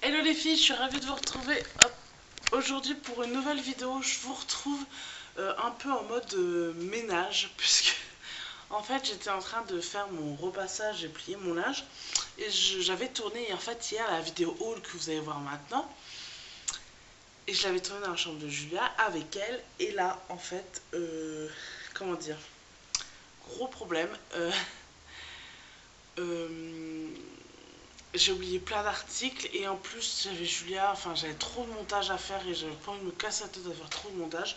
Hello les filles, je suis ravie de vous retrouver aujourd'hui pour une nouvelle vidéo. Je vous retrouve un peu en mode ménage puisque en fait j'étais en train de faire mon repassage, j'ai plié mon linge et j'avais tourné en fait hier la vidéo haul que vous allez voir maintenant et je l'avais tournée dans la chambre de Julia avec elle et là en fait comment dire, gros problème, j'ai oublié plein d'articles et en plus j'avais Julia, enfin j'avais trop de montage à faire et j'avais pas envie de me casser la tête à faire trop de montage.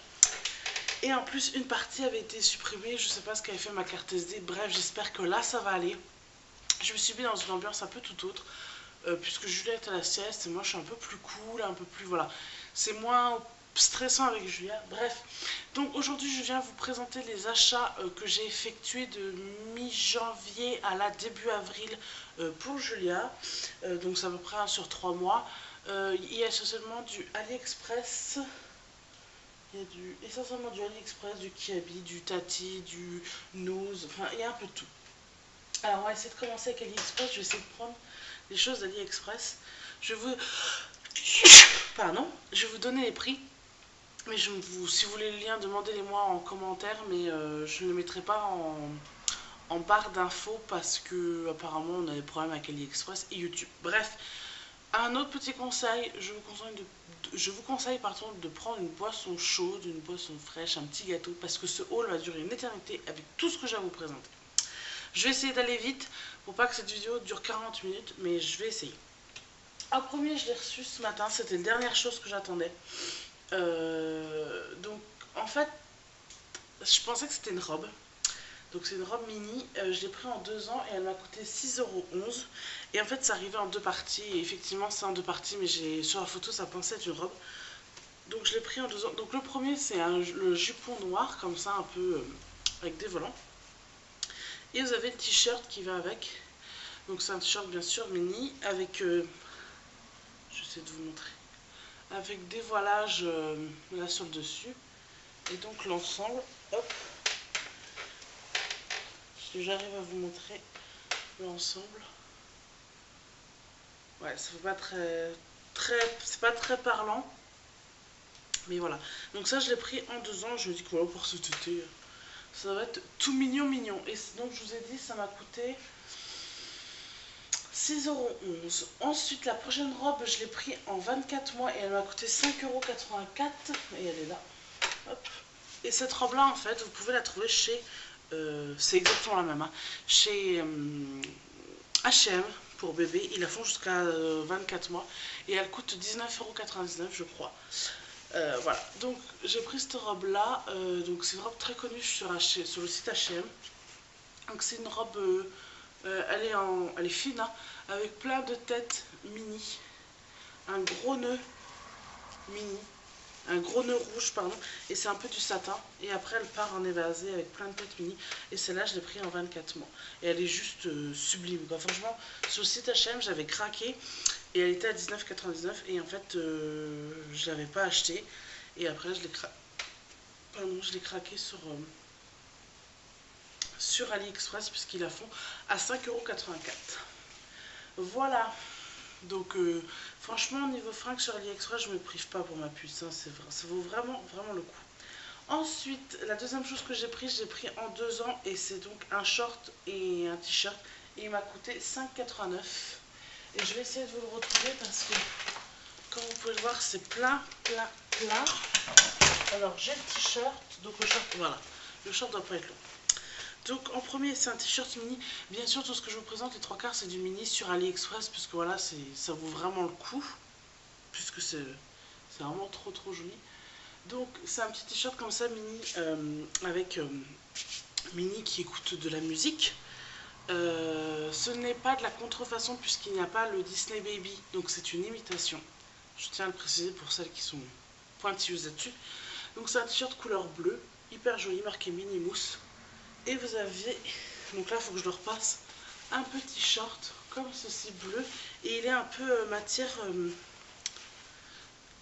Et en plus une partie avait été supprimée, je sais pas ce qu'avait fait ma carte SD, bref j'espère que là ça va aller. Je me suis mis dans une ambiance un peu tout autre, puisque Julia est à la sieste et moi je suis un peu plus cool, un peu plus voilà. C'est moins stressant avec Julia, bref. Donc aujourd'hui je viens vous présenter les achats que j'ai effectués de mi-janvier à la début avril pour Julia. Donc c'est à peu près sur 3 mois. Il y a essentiellement du AliExpress. Il y a essentiellement du AliExpress, du Kiabi, du Tati, du Nose, enfin il y a un peu de tout. Alors on va essayer de commencer avec AliExpress, je vais essayer de prendre des choses d'AliExpress. Je vais vous... Pardon, je vais vous donner les prix. Mais si vous voulez le lien, demandez-les-moi en commentaire, mais je ne le mettrai pas en barre d'infos parce que apparemment on a des problèmes avec AliExpress et YouTube. Bref, un autre petit conseil, je vous conseille de prendre une boisson chaude, une boisson fraîche, un petit gâteau, parce que ce haul va durer une éternité avec tout ce que j'ai à vous présenter. Je vais essayer d'aller vite pour pas que cette vidéo dure 40 minutes, mais je vais essayer. En premier, je l'ai reçu ce matin, c'était la dernière chose que j'attendais. Donc en fait je pensais que c'était une robe, donc c'est une robe mini, je l'ai pris en 2 ans et elle m'a coûté 6,11 € et en fait ça arrivait en 2 parties et effectivement c'est en 2 parties mais sur la photo ça pensait être une robe, donc je l'ai pris en 2 ans. Donc le premier c'est le jupon noir comme ça un peu avec des volants et vous avez le t-shirt qui va avec, donc c'est un t-shirt bien sûr mini avec j'essaie de vous montrer, avec des voilages là sur le dessus. Et donc l'ensemble, hop, si j'arrive à vous montrer l'ensemble, ouais, ça fait pas c'est pas très parlant, mais voilà. Donc ça je l'ai pris en 2 ans, je me dis que voilà, pour cet été, ça va être tout mignon mignon. Et donc je vous ai dit, ça m'a coûté 6,11 €. Ensuite la prochaine robe, je l'ai pris en 24 mois et elle m'a coûté 5,84 € et elle est là, hop. Et cette robe là en fait, vous pouvez la trouver chez... c'est exactement la même, hein, chez H&M pour bébé. Ils la font jusqu'à 24 mois et elle coûte 19,99 € je crois. Voilà, donc j'ai pris cette robe là, donc c'est une robe très connue sur le site H&M. Donc c'est une robe, elle est fine, hein, avec plein de têtes mini, un gros nœud mini, un gros nœud rouge, pardon, et c'est un peu du satin. Et après, elle part en évasé avec plein de têtes mini. Et celle-là, je l'ai pris en 24 mois. Et elle est juste sublime, quoi. Franchement, sur le site H&M, j'avais craqué. Et elle était à 19,99 €. Et en fait, je l'avais pas acheté. Et après, je l'ai craqué sur AliExpress, puisqu'ils la font à 5,84 €. Voilà. Donc franchement niveau fringues sur AliExpress je me prive pas pour ma puce, hein, ça vaut vraiment vraiment le coup. Ensuite la deuxième chose que j'ai pris en 2 ans et c'est donc un short et un t-shirt et il m'a coûté 5,89 €. Et je vais essayer de vous le retrouver parce que comme vous pouvez le voir c'est plein. Alors j'ai le t-shirt, donc le short, voilà, le short doit pas être long. Donc en premier c'est un t-shirt mini, bien sûr tout ce que je vous présente les 3/4 c'est du mini sur AliExpress puisque voilà ça vaut vraiment le coup, puisque c'est vraiment trop joli. Donc c'est un petit t-shirt comme ça mini avec mini qui écoute de la musique. Ce n'est pas de la contrefaçon puisqu'il n'y a pas le Disney Baby, donc c'est une imitation. Je tiens à le préciser pour celles qui sont pointilleuses là-dessus. Donc c'est un t-shirt couleur bleue, hyper joli, marqué Mini Mousse. Et vous avez, donc là il faut que je le repasse, un petit short comme ceci bleu. Et il est un peu matière,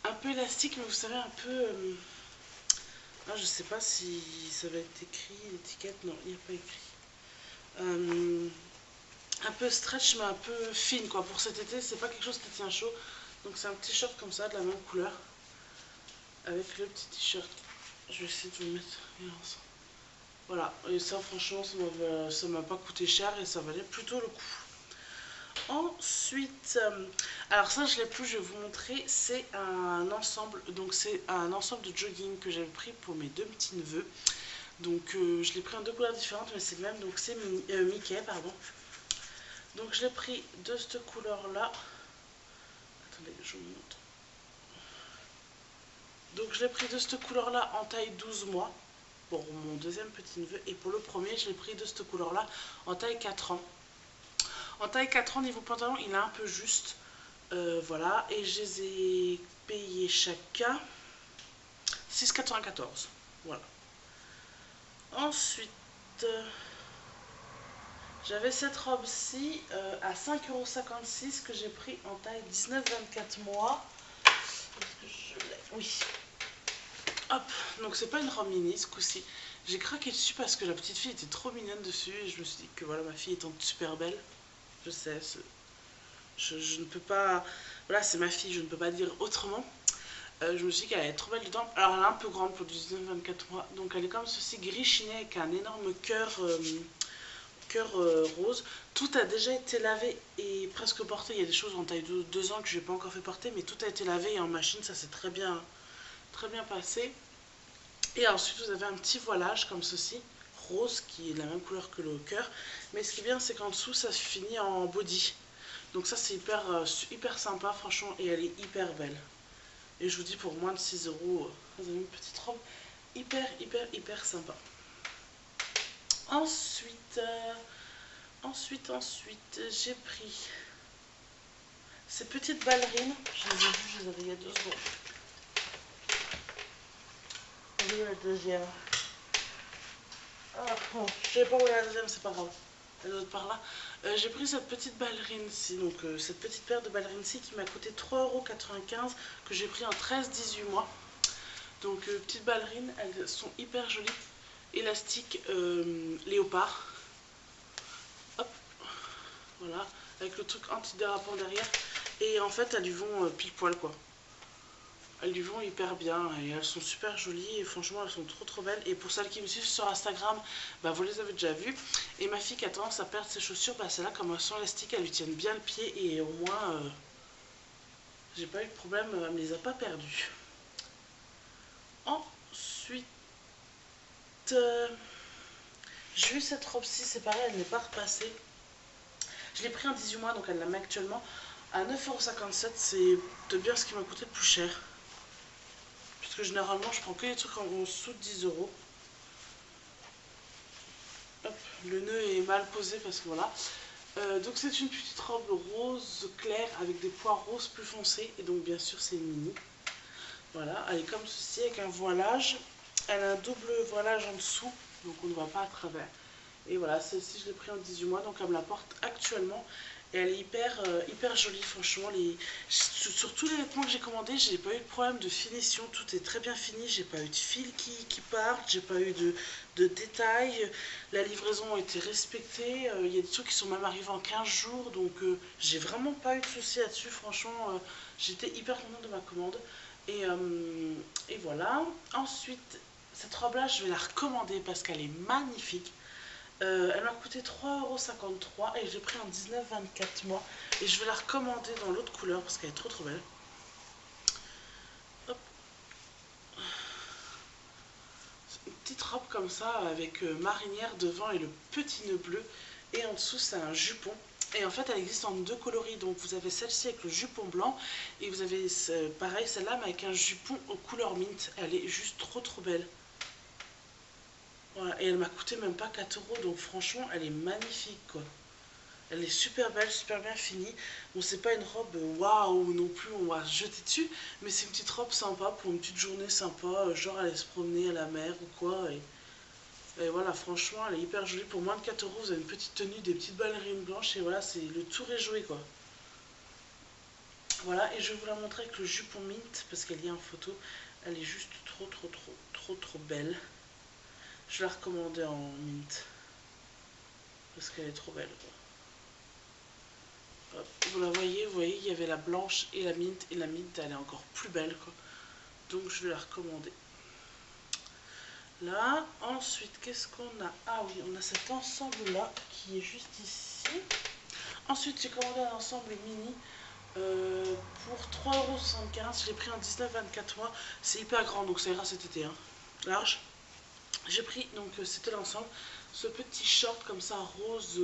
un peu élastique, mais vous savez un peu... ah, je sais pas si ça va être écrit, l'étiquette, non, il n'y a pas écrit. un peu stretch mais un peu fine quoi. Pour cet été, c'est pas quelque chose qui tient chaud. Donc c'est un t-shirt comme ça, de la même couleur. Avec le petit t-shirt. Je vais essayer de vous le mettre bien ensemble. Voilà, et ça franchement ça m'a pas coûté cher et ça valait plutôt le coup. Ensuite, alors ça je l'ai plus, je vais vous montrer, c'est un ensemble, donc c'est un ensemble de jogging que j'avais pris pour mes deux petits neveux. Donc je l'ai pris en deux couleurs différentes mais c'est le même, donc c'est Mickey, pardon. Donc je l'ai pris de cette couleur là. Attendez, je vous montre. Donc je l'ai pris de cette couleur là en taille 12 mois pour mon deuxième petit neveu, et pour le premier je l'ai pris de cette couleur là en taille 4 ans. En taille 4 ans, niveau pantalon, il est un peu juste. Voilà, et je les ai payés chacun 6,94. Voilà. Ensuite, j'avais cette robe-ci à 5,56 € que j'ai pris en taille 19-24 mois. Est-ce que je l'ai? Oui. Hop, donc c'est pas une robe mini ce coup-ci. J'ai craqué dessus parce que la petite fille était trop mignonne dessus et je me suis dit que voilà, ma fille étant super belle, je sais, je ne peux pas, voilà, c'est ma fille, je ne peux pas dire autrement. Je me suis dit qu'elle allait être trop belle dedans. Alors elle est un peu grande pour du 19-24 mois, donc elle est comme ceci, gris chiné avec un énorme cœur rose. Tout a déjà été lavé et presque porté. Il y a des choses en taille 2 ans que je n'ai pas encore fait porter, mais tout a été lavé et en machine, ça s'est très bien passé. Et ensuite vous avez un petit voilage comme ceci, rose, qui est de la même couleur que le cœur, mais ce qui est bien c'est qu'en dessous ça se finit en body. Donc ça c'est hyper sympa franchement, et elle est hyper belle. Et je vous dis, pour moins de 6 €, vous avez une petite robe hyper sympa. Ensuite, j'ai pris ces petites ballerines. Je les ai vues, je les avais il y a 2 secondes. Où est la deuxième? Ah, bon, je sais pas où est la deuxième, c'est pas grave. Elle doit être par là. J'ai pris cette petite ballerine-ci, donc cette petite paire de ballerines-ci qui m'a coûté 3,95 €, que j'ai pris en 13-18 mois. Donc petites ballerines, elles sont hyper jolies, élastiques, léopard. Hop, voilà, avec le truc anti-dérapant derrière. Et en fait, elles lui vont pile poil quoi. Elles lui vont hyper bien et elles sont super jolies et franchement elles sont trop belles. Et pour celles qui me suivent sur Instagram, bah, vous les avez déjà vues. Et ma fille qui a tendance à perdre ses chaussures, bah, celle-là comme elles sont élastiques, elles lui tiennent bien le pied et au moins j'ai pas eu de problème, elle me les a pas perdues. Ensuite, j'ai eu cette robe-ci, c'est pareil, elle n'est pas repassée. Je l'ai pris en 18 mois, donc elle la met actuellement à 9,57 €. C'est de bien ce qui m'a coûté le plus cher. Puisque généralement, je prends que les trucs en dessous de 10 €. Hop, le nœud est mal posé parce que voilà. Donc c'est une petite robe rose claire avec des pois roses plus foncés. Et donc bien sûr, c'est une mini. Voilà, elle est comme ceci avec un voilage. Elle a un double voilage en dessous, donc on ne voit pas à travers. Et voilà, celle-ci je l'ai pris en 18 mois, donc elle me la porte actuellement. Et elle est hyper jolie, franchement. Sur tous les vêtements que j'ai commandés, j'ai pas eu de problème de finition. Tout est très bien fini. J'ai pas eu de fil qui partent, j'ai pas eu de détails. La livraison a été respectée. Il y a des trucs qui sont même arrivés en 15 jours. Donc j'ai vraiment pas eu de soucis là-dessus. Franchement, j'étais hyper contente de ma commande. Et voilà. Ensuite, cette robe-là, je vais la recommander parce qu'elle est magnifique. Elle m'a coûté 3,53 € et j'ai pris en 19-24 mois. Et je vais la recommander dans l'autre couleur parce qu'elle est trop belle. Hop. Une petite robe comme ça avec marinière devant et le petit nœud bleu. Et en dessous, c'est un jupon. Et en fait, elle existe en deux coloris. Donc, vous avez celle-ci avec le jupon blanc. Et vous avez pareil, celle-là, mais avec un jupon aux couleurs mint. Elle est juste trop belle. Voilà, et elle m'a coûté même pas 4 €, donc franchement, elle est magnifique, quoi. Elle est super belle, super bien finie. Bon, c'est pas une robe waouh non plus, on va se jeter dessus, mais c'est une petite robe sympa pour une petite journée sympa, genre aller se promener à la mer ou quoi. Et voilà, franchement, elle est hyper jolie. Pour moins de 4 €, vous avez une petite tenue, des petites ballerines blanches, et voilà, c'est le tour est joué, quoi. Voilà, et je vais vous la montrer avec le jupon mint, parce qu'elle y a en photo. Elle est juste trop belle. Je la recommandais en mint. Parce qu'elle est trop belle, quoi. Hop, vous voyez, il y avait la blanche et la mint elle est encore plus belle quoi. Donc je vais la recommander. Là, ensuite, qu'est-ce qu'on a? Ah oui, on a cet ensemble-là qui est juste ici. Ensuite, j'ai commandé un ensemble mini pour 3,75 €. Je l'ai pris en 19-24 mois. C'est hyper grand, donc ça ira cet été. Hein. Large. J'ai pris, donc c'était l'ensemble, ce petit short comme ça, rose,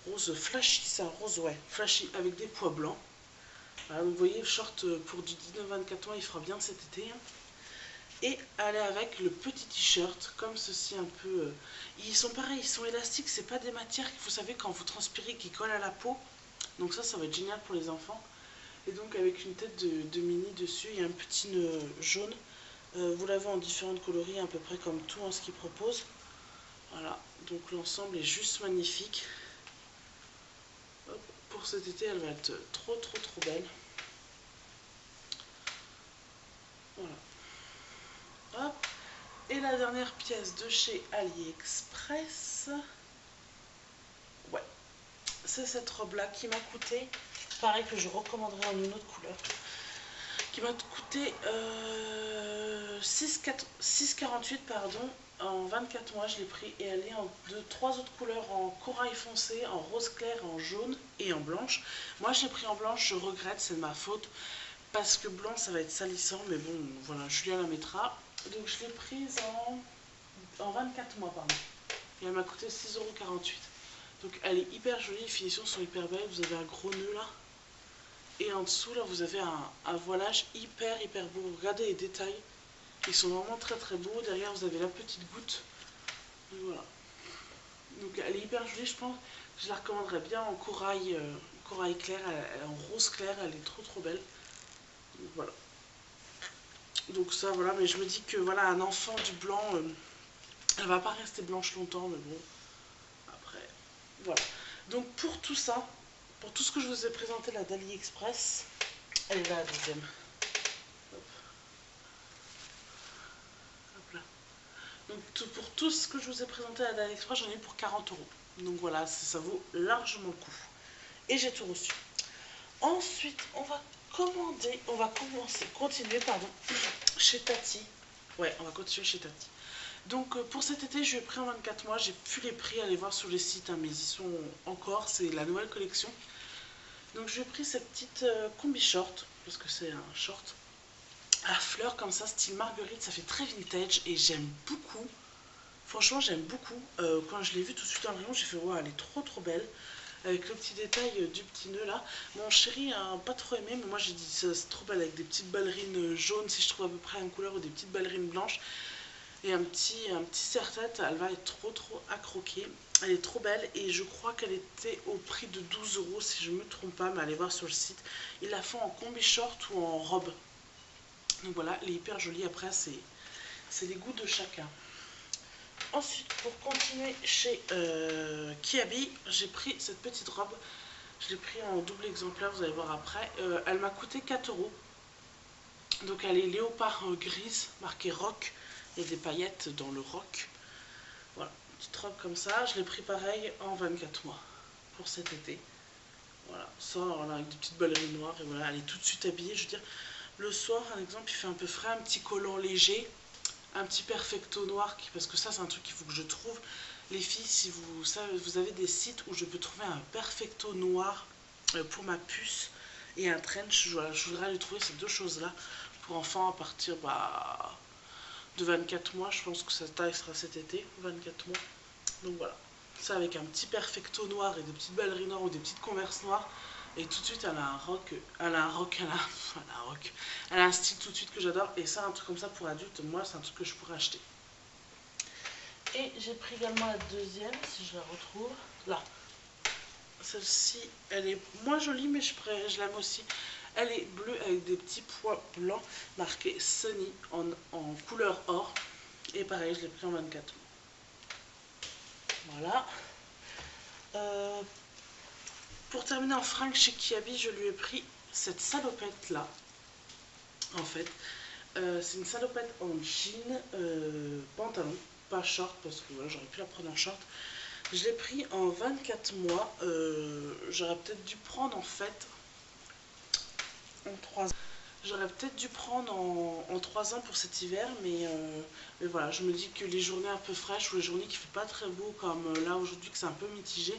rose flashy, ça, rose, ouais, flashy, avec des pois blancs. Voilà, donc vous voyez, le short pour du 19-24 mois, il fera bien cet été. Hein. Et aller avec le petit t-shirt comme ceci un peu ils sont pareils, ils sont élastiques, c'est pas des matières que vous savez quand vous transpirez qui collent à la peau, donc ça va être génial pour les enfants. Et donc avec une tête de mini dessus, il y a un petit nœud jaune, vous l'avez en différentes coloris à peu près comme tout en ce qu'il propose. Voilà, donc l'ensemble est juste magnifique. Hop, pour cet été elle va être trop belle. Voilà. Hop. Et la dernière pièce de chez AliExpress, ouais, c'est cette robe-là qui m'a coûté, pareil que je recommanderais en une autre couleur, qui m'a coûté 6,48 pardon, en 24 mois je l'ai pris et elle est en trois autres couleurs, en corail foncé, en rose clair, en jaune et en blanche. Moi je l'ai pris en blanche, je regrette, c'est de ma faute, parce que blanc ça va être salissant, mais bon voilà, Julien la mettra. Donc je l'ai prise en 24 mois, pardon. Et elle m'a coûté 6,48 €. Donc elle est hyper jolie, les finitions sont hyper belles. Vous avez un gros nœud là. Et en dessous, là, vous avez un voilage hyper beau. Regardez les détails. Ils sont vraiment très beaux. Derrière, vous avez la petite goutte. Et voilà. Donc elle est hyper jolie, je pense. Je la recommanderais bien en corail, corail clair, en rose clair. Elle est trop belle. Donc voilà. Donc ça, voilà. Mais je me dis que voilà, un enfant du blanc... elle va pas rester blanche longtemps, mais bon, après, voilà. Donc pour tout ça, pour tout ce que je vous ai présenté là d'AliExpress, elle est là la deuxième. Hop. Hop là. Donc pour tout ce que je vous ai présenté là d'AliExpress, j'en ai eu pour 40 €. Donc voilà, ça vaut largement le coup. Et j'ai tout reçu. Ensuite, on va continuer, pardon, chez Tati. Ouais, on va continuer chez Tati. Donc pour cet été, je l'ai pris en 24 mois. J'ai pu les prix, aller voir sur les sites, hein, mais ils y sont encore. C'est la nouvelle collection. Donc j'ai pris cette petite combi short, parce que c'est un short à fleurs comme ça, style marguerite. Ça fait très vintage et j'aime beaucoup. Franchement, j'aime beaucoup. Quand je l'ai vue tout de suite dans le rayon, j'ai fait wow, elle est trop belle. Avec le petit détail du petit nœud là. Mon chéri n'a pas trop aimé, mais moi j'ai dit c'est trop belle avec des petites ballerines jaunes si je trouve à peu près une couleur, ou des petites ballerines blanches. Et un petit serre-tête, elle va être trop à croquer. Elle est trop belle et je crois qu'elle était au prix de 12 € si je ne me trompe pas, mais allez voir sur le site. Ils la font en combi short ou en robe. Donc voilà, elle est hyper jolie. Après, c'est les goûts de chacun. Ensuite, pour continuer chez Kiabi, j'ai pris cette petite robe. Je l'ai pris en double exemplaire, vous allez voir après. Elle m'a coûté 4 €. Donc elle est léopard grise, marquée rock. Il y a des paillettes dans le rock. Voilà, une petite robe comme ça. Je l'ai pris pareil en 24 mois pour cet été. Voilà, ça, voilà, avec des petites ballerines noires. Et voilà, elle est tout de suite habillée. Je veux dire, le soir, par exemple, il fait un peu frais, un petit collant léger, un petit perfecto noir, parce que ça, c'est un truc qu'il faut que je trouve. Les filles, si vous savez, vous avez des sites où je peux trouver un perfecto noir pour ma puce et un trench. Voilà, je voudrais aller trouver ces deux choses-là pour enfants à partir de 24 mois. Je pense que sa taille sera cet été, 24 mois. Donc voilà, ça avec un petit perfecto noir et des petites ballerines noires ou des petites converses noires. Et tout de suite, elle a un style tout de suite que j'adore. Et ça, un truc comme ça pour adulte, moi, c'est un truc que je pourrais acheter. Et j'ai pris également la deuxième, si je la retrouve. Là. Celle-ci, elle est moins jolie, mais je l'aime aussi. Elle est bleue avec des petits pois blancs marqués Sunny en couleur or. Et pareil, je l'ai pris en 24 mois. Voilà. Pour terminer en fringues chez Kiabi, je lui ai pris cette salopette là. En fait, c'est une salopette en jean, pantalon, pas short parce que voilà, j'aurais pu la prendre en short. Je l'ai pris en 24 mois. J'aurais peut-être dû prendre en fait en 3 ans. J'aurais peut-être dû prendre en 3 ans pour cet hiver, mais voilà, je me dis que les journées un peu fraîches ou les journées qui ne fait pas très beau, comme là aujourd'hui que c'est un peu mitigé,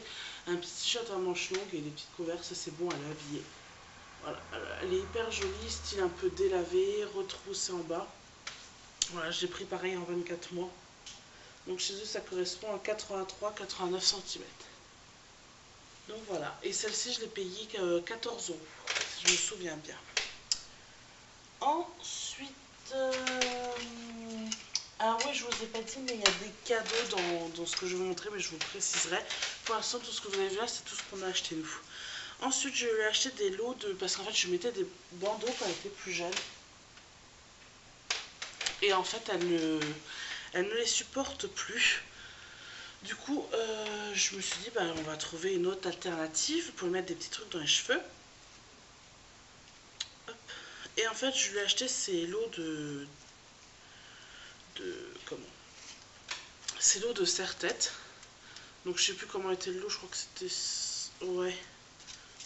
un petit t-shirt à manches longues et des petites couvertes, c'est bon à l'habiller. Voilà, elle est hyper jolie, style un peu délavé, retroussé en bas. Voilà, j'ai pris pareil en 24 mois. Donc chez eux, ça correspond à 83-89 cm. Donc voilà, et celle-ci, je l'ai payée 14 €, si je me souviens bien. Ensuite, ah oui, je vous ai pas dit, mais il y a des cadeaux dans ce que je vais vous montrer, mais je vous préciserai. Pour l'instant, tout ce que vous avez vu là, c'est tout ce qu'on a acheté nous. Ensuite, je lui ai acheté des lots de... Parce qu'en fait, je mettais des bandeaux quand elle était plus jeune. Et en fait, elle ne les supporte plus. Du coup, je me suis dit, bah, on va trouver une autre alternative pour lui mettre des petits trucs dans les cheveux. Hop. Et en fait, je lui ai acheté ces lots comment? Ces lots de serre-tête. Donc, je sais plus comment était le lot. Je crois que c'était... Ouais.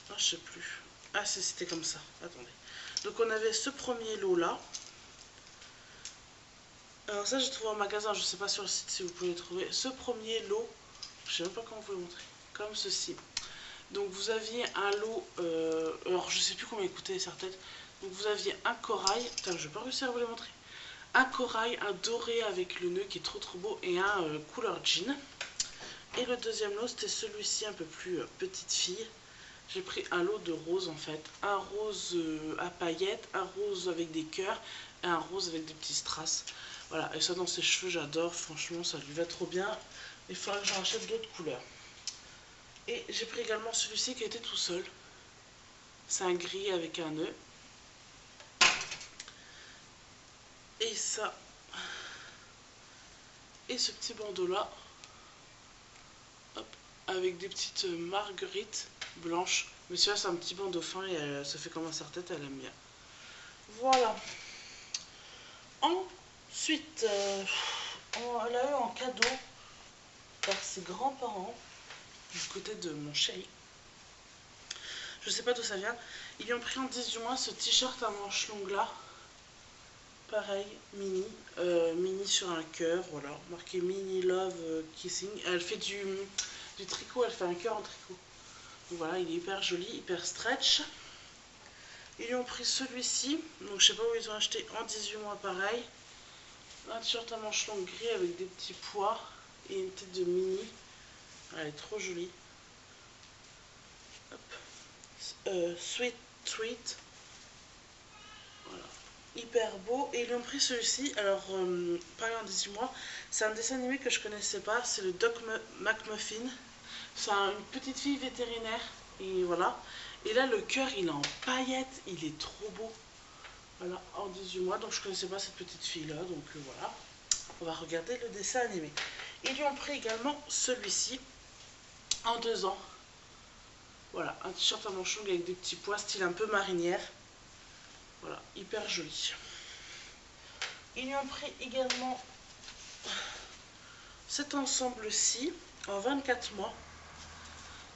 Ah, je sais plus. Ah, c'était comme ça. Attendez. Donc, on avait ce premier lot-là. Alors ça, j'ai trouvé en magasin. Je sais pas sur le site si vous pouvez le trouver. Ce premier lot, je sais même pas comment vous le montrer. Comme ceci. Donc, vous aviez un lot... alors, je sais plus combien il coûtait les serre-têtes. Donc, vous aviez un corail. Putain, je vais pas réussir à vous les montrer. Un corail, un doré avec le nœud qui est trop beau et un couleur jean. Et le deuxième lot, c'était celui-ci, un peu plus petite fille. J'ai pris un lot de roses en fait. Un rose à paillettes, un rose avec des cœurs et un rose avec des petits strass. Voilà, et ça dans ses cheveux, j'adore. Franchement, ça lui va trop bien. Il faudra que j'en achète d'autres couleurs. Et j'ai pris également celui-ci qui était tout seul. C'est un gris avec un nœud. Et ça. Et ce petit bandeau là. Hop, avec des petites marguerites blanches. Mais celui-là, c'est un petit bandeau fin et ça fait comme un serre-tête, elle aime bien. Voilà. Ensuite, elle a eu en cadeau par ses grands-parents, du côté de mon chéri. Je sais pas d'où ça vient. Ils lui ont pris en 18 mois ce t-shirt à manches longues là. Pareil, mini. Mini sur un cœur, voilà. Marqué Mini Love Kissing. Elle fait du tricot, elle fait un cœur en tricot. Donc voilà, il est hyper joli, hyper stretch. Ils lui ont pris celui-ci. Donc je sais pas où ils ont acheté en 18 mois pareil. Un t-shirt à manches longues gris avec des petits pois et une tête de mini. Elle est trop jolie. Hop. Sweet Treat. Voilà. Hyper beau. Et ils lui ont pris celui-ci. Alors, pareil en 18 mois. C'est un dessin animé que je connaissais pas. C'est le Doc McMuffin. C'est une petite fille vétérinaire. Et voilà. Et là, le cœur, il est en paillettes. Il est trop beau. Voilà, en 18 mois. Donc, je connaissais pas cette petite fille-là. Donc, voilà. On va regarder le dessin animé. Ils lui ont pris également celui-ci. En 2 ans. Voilà, un t-shirt à manches longues avec des petits pois, style un peu marinière. Voilà, hyper joli. Ils lui ont pris également cet ensemble-ci en 24 mois.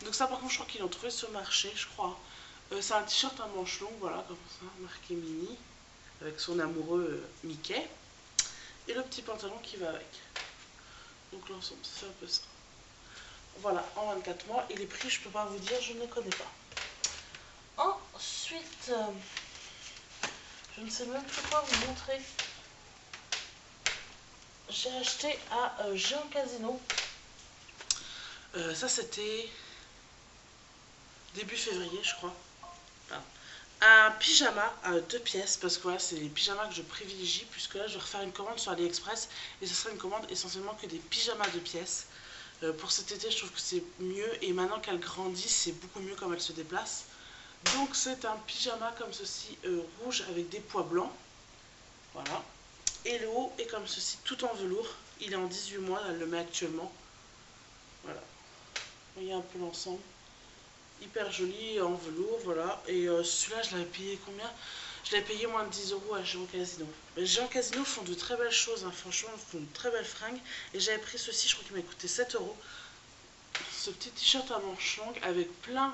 Donc ça par contre je crois qu'ils l'ont trouvé sur le marché, je crois. C'est un t-shirt à manches longues, voilà, comme ça, marqué mini, avec son amoureux Mickey. Et le petit pantalon qui va avec. Donc l'ensemble, c'est un peu ça. Voilà, en 24 mois. Et les prix, je peux pas vous dire, je ne les connais pas. Ensuite, je ne sais même plus quoi vous montrer. J'ai acheté à Géant Casino. Ça, c'était début février, je crois. Enfin, un pyjama à 2 pièces, parce que voilà, c'est les pyjamas que je privilégie, puisque là, je vais refaire une commande sur AliExpress, et ce sera une commande essentiellement que des pyjamas 2 pièces. Pour cet été, je trouve que c'est mieux, et maintenant qu'elle grandit, c'est beaucoup mieux comme elle se déplace. Donc, c'est un pyjama comme ceci, rouge, avec des pois blancs. Voilà. Et le haut est comme ceci, tout en velours. Il est en 18 mois, elle le met actuellement. Voilà. Vous voyez un peu l'ensemble. Hyper joli, en velours, voilà. Et celui-là, je l'avais payé combien? Je l'avais payé moins de 10 € à Géant Casino. Mais Géant Casino font de très belles choses, hein. Franchement, ils font de très belles fringues. Et j'avais pris ceci, je crois qu'il m'a coûté 7 €. ce petit t-shirt à manches longues avec plein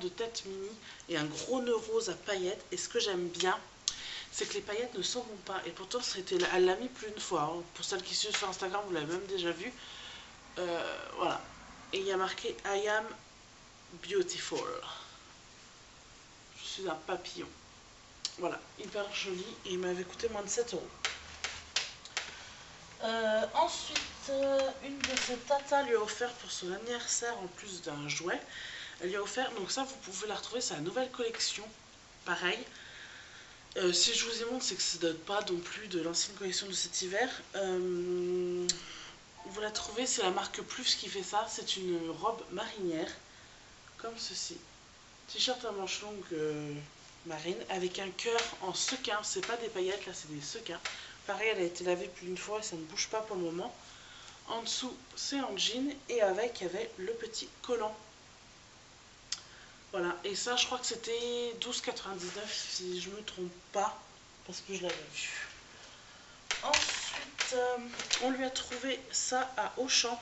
de têtes mini et un gros nœud rose à paillettes. Et ce que j'aime bien, c'est que les paillettes ne s'en vont pas. Et pourtant, elle l'a mis plus d'une fois. Hein. Pour celles qui suivent sur Instagram, vous l'avez même déjà vu. Voilà. Et il y a marqué I am beautiful. Je suis un papillon. Voilà, hyper joli. Et il m'avait coûté moins de 7 euros. Ensuite, une de ses tatas lui a offert pour son anniversaire, en plus d'un jouet, elle lui a offert, donc ça vous pouvez la retrouver, c'est la nouvelle collection, pareil. Si je vous y montre, c'est que ça ne date pas non plus de l'ancienne collection de cet hiver. Vous la trouvez, c'est la marque Plus qui fait ça, c'est une robe marinière, comme ceci. T-shirt à manches longues marine, avec un cœur en sequin, c'est pas des paillettes, là c'est des sequins. Pareil, elle a été lavée plus d'une fois et ça ne bouge pas pour le moment. En dessous, c'est en jean et avec, il y avait le petit collant. Voilà, et ça, je crois que c'était 12,99 si je me trompe pas, parce que je l'avais vu. Ensuite, on lui a trouvé ça à Auchan.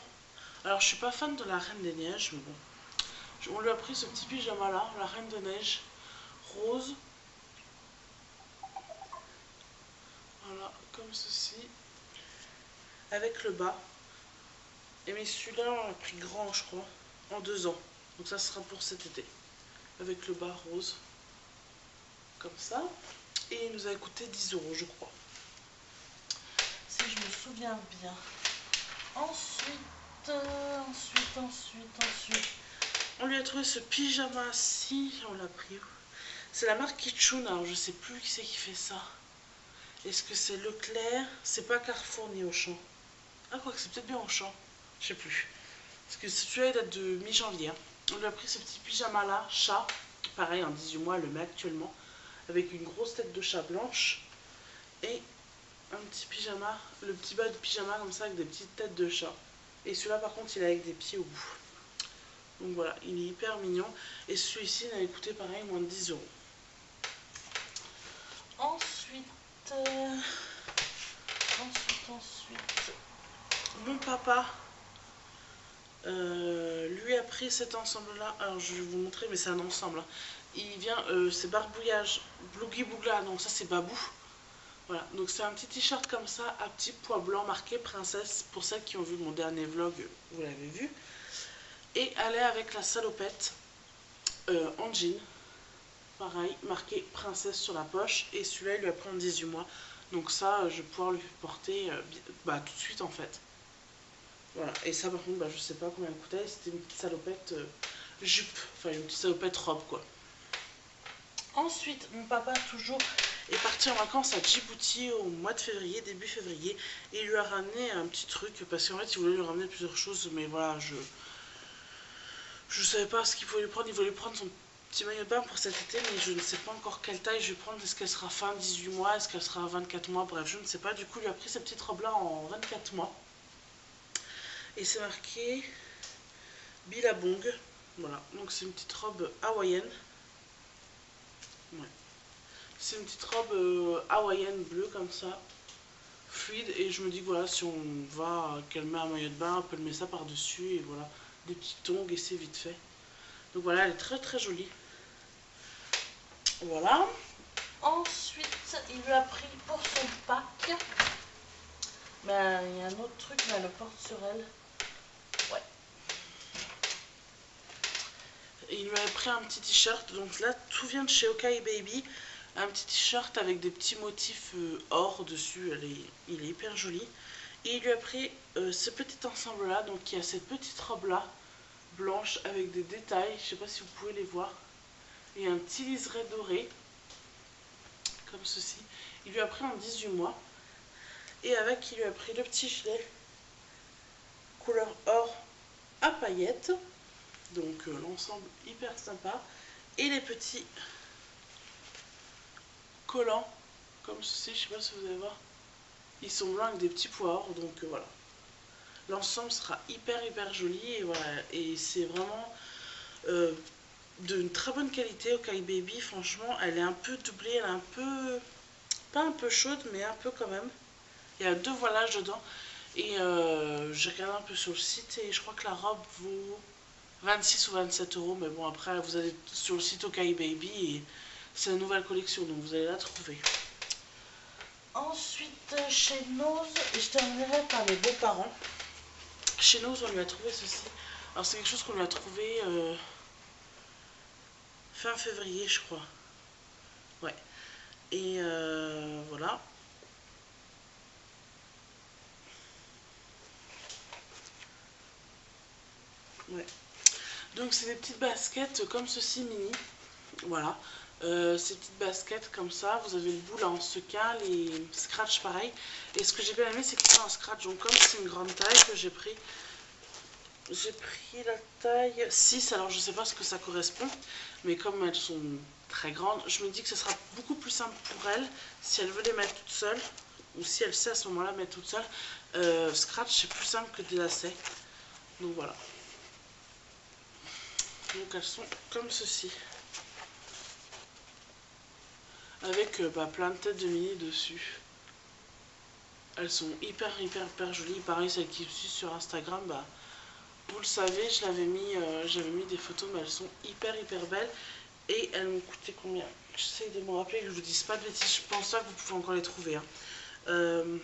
Alors, je suis pas fan de la Reine des Neiges, mais bon. On lui a pris ce petit pyjama là, la Reine des Neiges, rose. Voilà, comme ceci, avec le bas. Et mais celui-là, on l'a pris grand, je crois, en 2 ans. Donc ça sera pour cet été. Avec le bas rose, comme ça. Et il nous a coûté 10 euros, je crois. Si je me souviens bien. Ensuite, on lui a trouvé ce pyjama-ci. On l'a pris où? C'est la marque Kitchun, alors je sais plus qui c'est qui fait ça. Est-ce que c'est Leclerc? C'est pas Carrefour ni Auchan. Ah, quoi que c'est peut-être bien Auchan. Je sais plus. Parce que celui-là, il date de mi-janvier. Hein. On lui a pris ce petit pyjama-là, chat. Pareil, en 18 mois, elle le met actuellement. Avec une grosse tête de chat blanche. Et un petit pyjama, le petit bas de pyjama comme ça, avec des petites têtes de chat. Et celui-là, par contre, il est avec des pieds au bout. Donc voilà, il est hyper mignon. Et celui-ci, il avait coûté pareil, moins de 10 euros. Ensuite, mon papa lui a pris cet ensemble-là. Alors, je vais vous montrer, mais c'est un ensemble. Hein. Il vient, c'est Barbouillage, Blougui Bougla, donc ça c'est Babou. Voilà, donc c'est un petit t-shirt comme ça, à petits pois blancs marqué princesse. Pour celles qui ont vu mon dernier vlog, vous l'avez vu. Et elle est avec la salopette en jean. Pareil, marqué princesse sur la poche. Et celui-là, il lui a pris en 18 mois. Donc ça, je vais pouvoir lui porter tout de suite en fait. Voilà, et ça par contre, je sais pas combien elle coûtait. C'était une petite salopette jupe. Enfin, une petite salopette robe quoi. Ensuite, mon papa toujours est parti en vacances à Djibouti au mois de février, début février. Et il lui a ramené un petit truc. Parce qu'en fait, il voulait lui ramener plusieurs choses. Mais voilà, je savais pas ce qu'il voulait lui prendre. Il voulait lui prendre son petit maillot de bain pour cet été, mais je ne sais pas encore quelle taille je vais prendre. Est-ce qu'elle sera fin 18 mois, est-ce qu'elle sera 24 mois, bref, je ne sais pas. Du coup, il lui a pris cette petite robe là en 24 mois. Et c'est marqué Billabong. Voilà, donc c'est une petite robe hawaïenne. Ouais. C'est une petite robe hawaïenne bleue comme ça, fluide. Et je me dis que voilà, si on va, qu'elle met un maillot de bain, on peut le mettre ça par-dessus. Et voilà, des petites tongs et c'est vite fait. Donc voilà, elle est très jolie. Voilà. Ensuite, il lui a pris pour son pack. Mais il y a un autre truc, mais elle le porte sur elle. Ouais. Et il lui a pris un petit t-shirt. Donc là, tout vient de chez Okai Baby. Un petit t-shirt avec des petits motifs or dessus. Il est hyper joli. Et il lui a pris ce petit ensemble-là. Donc il y a cette petite robe-là, blanche, avec des détails. Je sais pas si vous pouvez les voir. Et un petit liseré doré. Comme ceci. Il lui a pris en 18 mois. Et avec, il lui a pris le petit gilet couleur or à paillettes. Donc l'ensemble hyper sympa. Et les petits collants comme ceci. Je sais pas si vous allez voir. Ils sont blancs avec des petits pois or. Donc voilà. L'ensemble sera hyper joli. Et voilà. Et c'est vraiment d'une très bonne qualité. Okai Baby, franchement, elle est un peu doublée. Elle est un peu... pas un peu chaude, mais un peu quand même. Il y a 2 voilages dedans. Et j'ai regardé un peu sur le site et je crois que la robe vaut 26 ou 27 euros. Mais bon, après, vous allez sur le site Okai Baby et c'est une nouvelle collection, donc vous allez la trouver. Ensuite, chez Nose, et je terminerai par les beaux-parents. Chez Nose, on lui a trouvé ceci. Alors, c'est quelque chose qu'on lui a trouvé fin février, je crois. Ouais. Et voilà. Ouais. Donc, c'est des petites baskets comme ceci, mini. Voilà. Ces petites baskets comme ça, vous avez le bout là en sequin, les scratch pareil. Et ce que j'ai bien aimé, c'est qu'ils sont en scratch. Donc comme c'est une grande taille que j'ai pris la taille 6. Alors je sais pas ce que ça correspond, mais comme elles sont très grandes, je me dis que ce sera beaucoup plus simple pour elle si elle veut les mettre toute seule, ou si elle sait à ce moment-là mettre toute seule. Scratch c'est plus simple que des lacets. Donc voilà. Donc elles sont comme ceci. Avec plein de têtes de mini dessus. Elles sont hyper jolies. Pareil, celles qui me suivent sur Instagram, vous le savez, j'avais mis des photos, mais elles sont hyper belles. Et elles m'ont coûté combien? J'essaie de me rappeler que je vous dise pas de bêtises. Je pense pas que vous pouvez encore les trouver. Hein. Je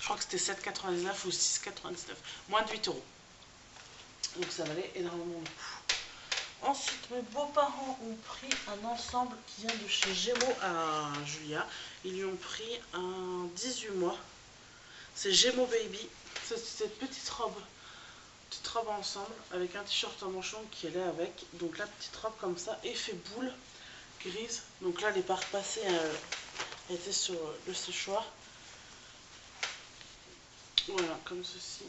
crois que c'était 7,99 ou 6,99. Moins de 8 euros. Donc ça valait énormément le coup. Ensuite, mes beaux-parents ont pris un ensemble qui vient de chez Gémeaux à Julia. Ils lui ont pris un 18 mois. C'est Gémeaux Baby. C'est cette petite robe ensemble avec un t-shirt en manchon qui est là avec. Donc la petite robe comme ça, effet boule grise. Donc là, les pas repassées étaient sur le séchoir. Voilà, comme ceci.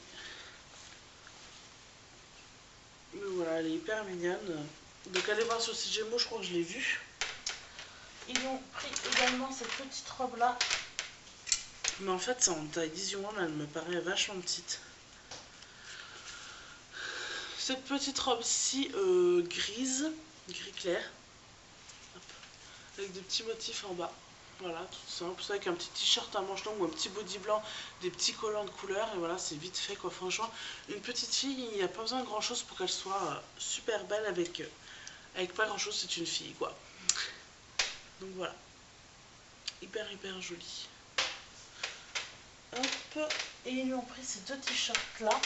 Mais voilà, elle est hyper mignonne. Donc allez voir sur le site Gémeaux, je crois que je l'ai vue. Ils ont pris également cette petite robe là. Mais en fait c'est en taille 18 mois, mais elle me paraît vachement petite. Cette petite robe-ci grise, gris clair. Hop. Avec des petits motifs en bas. Voilà, tout simple, ça avec un petit t-shirt à manches longues ou un petit body blanc, des petits collants de couleur, et voilà, c'est vite fait quoi, franchement. Une petite fille, il n'y a pas besoin de grand chose pour qu'elle soit super belle avec pas grand chose, c'est une fille quoi. Donc voilà, hyper jolie. Hop, et ils lui ont pris ces deux t-shirts là.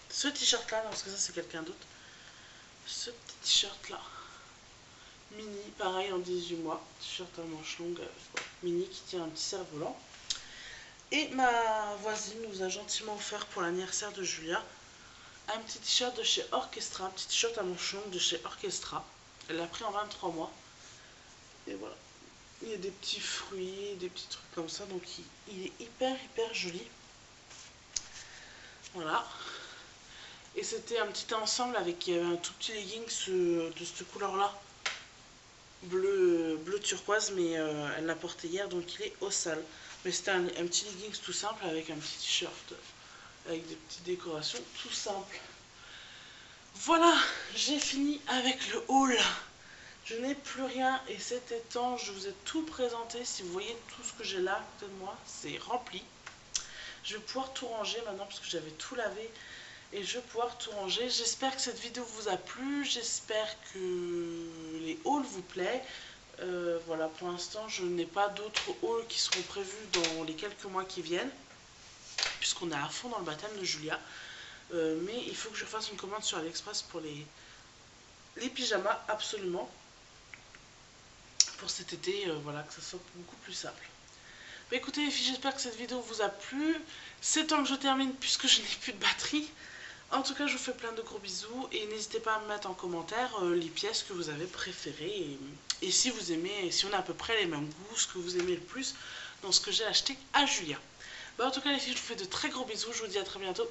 Ce t-shirt là, parce que ça c'est quelqu'un d'autre. Ce petit t-shirt là. Mini, pareil en 18 mois, t-shirt à manches longues, mini qui tient un petit cerf-volant. Et ma voisine nous a gentiment offert pour l'anniversaire de Julia un petit t-shirt de chez Orchestra, un petit t-shirt à manches longues de chez Orchestra. Elle l'a pris en 23 mois. Et voilà. Il y a des petits fruits, des petits trucs comme ça, donc il est hyper joli. Voilà. Et c'était un petit ensemble avec un tout petit leggings de cette couleur-là. Bleu turquoise, mais elle l'a porté hier, donc il est au sale. Mais c'était un petit leggings tout simple avec un petit t-shirt avec des petites décorations tout simple. Voilà, j'ai fini avec le haul. Je n'ai plus rien et c'était temps, je vous ai tout présenté. Si vous voyez tout ce que j'ai là à côté de moi, c'est rempli. Je vais pouvoir tout ranger maintenant parce que j'avais tout lavé. Et je vais pouvoir tout ranger. J'espère que cette vidéo vous a plu. J'espère que les hauls vous plaisent. Voilà, pour l'instant, je n'ai pas d'autres hauls qui seront prévus dans les quelques mois qui viennent. Puisqu'on est à fond dans le baptême de Julia. Mais il faut que je fasse une commande sur AliExpress pour les pyjamas, absolument. Pour cet été, voilà, que ça soit beaucoup plus simple. Mais écoutez les filles, j'espère que cette vidéo vous a plu. C'est temps que je termine puisque je n'ai plus de batterie. En tout cas, je vous fais plein de gros bisous et n'hésitez pas à me mettre en commentaire les pièces que vous avez préférées et si vous aimez, si on a à peu près les mêmes goûts, ce que vous aimez le plus dans ce que j'ai acheté à Julia. En tout cas les filles, je vous fais de très gros bisous, je vous dis à très bientôt.